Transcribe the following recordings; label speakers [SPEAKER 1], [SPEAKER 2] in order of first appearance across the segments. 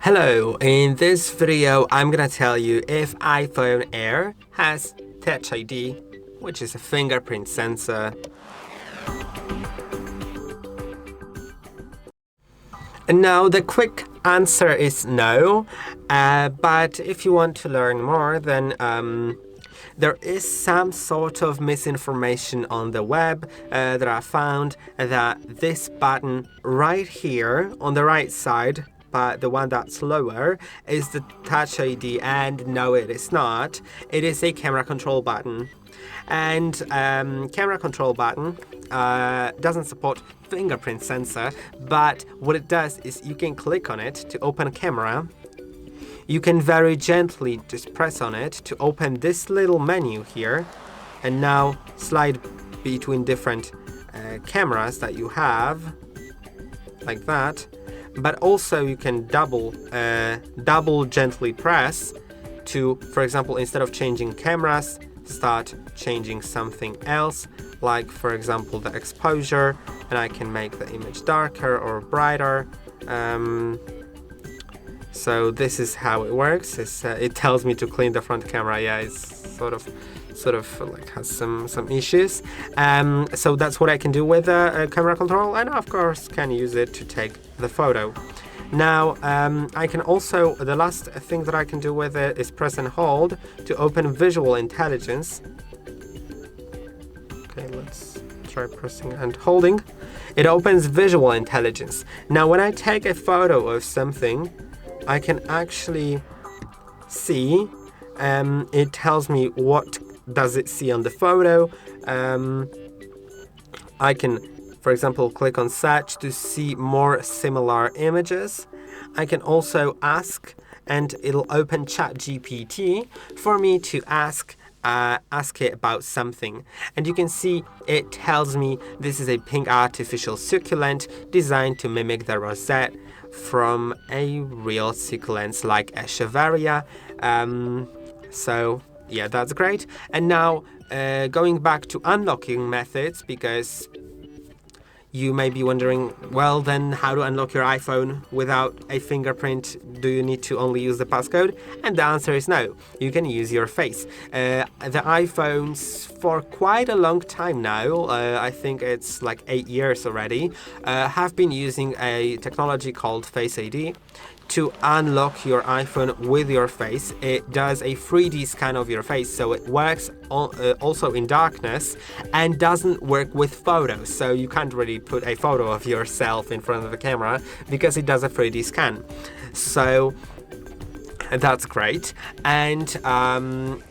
[SPEAKER 1] Hello, in this video I'm gonna tell you if iPhone Air has Touch ID, which is a fingerprint sensor. And now the quick answer is no, but if you want to learn more, then there is some sort of misinformation on the web that I found that this button right here on the right side, but the one that's lower, is the Touch ID, and no, it is not. It is a camera control button. And camera control button doesn't support fingerprint sensor, but what it does is you can click on it to open a camera. You can very gently just press on it to open this little menu here, and now slide between different cameras that you have, like that. But also you can double gently press to, for example, instead of changing cameras, start changing something else, like for example the exposure, and I can make the image darker or brighter. So this is how it works. It tells me to clean the front camera. Yeah, it's sort of like has some issues. So that's what I can do with a camera control, and of course can use it to take the photo. Now I can also, the last thing that I can do with it is press and hold to open visual intelligence. Okay, let's try pressing and holding. It opens visual intelligence. Now when I take a photo of something, I can actually see, it tells me what does it see on the photo. I can, for example, click on search to see more similar images. I can also ask, and it'll open ChatGPT for me to ask it about something. And you can see it tells me this is a pink artificial succulent designed to mimic the rosette from a real succulents like Echeveria. So yeah, that's great. And now going back to unlocking methods, because you may be wondering, well, then how to unlock your iPhone without a fingerprint? Do you need to only use the passcode? And the answer is no. You can use your face. The iPhones, for quite a long time now, I think it's like 8 years already, have been using a technology called Face ID to unlock your iPhone with your face. It does a 3D scan of your face, so it works also in darkness and doesn't work with photos. So you can't really put a photo of yourself in front of the camera because it does a 3D scan. So that's great. And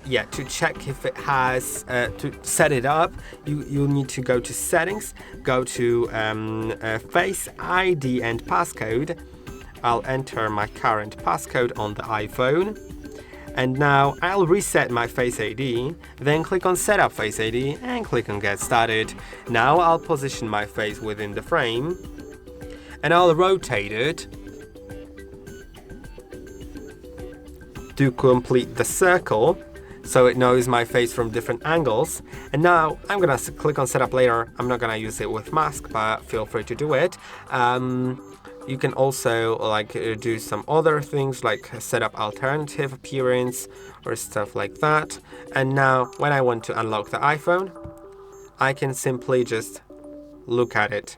[SPEAKER 1] yeah, to check if it has, to set it up, you need to go to settings, go to Face ID and passcode. I'll enter my current passcode on the iPhone, and now I'll reset my Face ID, then click on Set up Face ID and click on Get Started. Now I'll position my face within the frame, and I'll rotate it to complete the circle, so it knows my face from different angles. And now I'm gonna click on Set up later. I'm not gonna use it with mask, but feel free to do it. You can also do some other things like set up alternative appearance or stuff like that. And now when I want to unlock the iPhone, I can simply just look at it.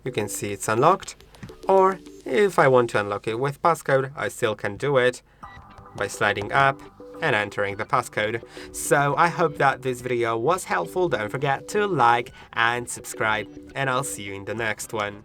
[SPEAKER 1] You can see it's unlocked. Or if I want to unlock it with passcode, I still can do it by sliding up and entering the passcode. So I hope that this video was helpful. Don't forget to like and subscribe, and I'll see you in the next one.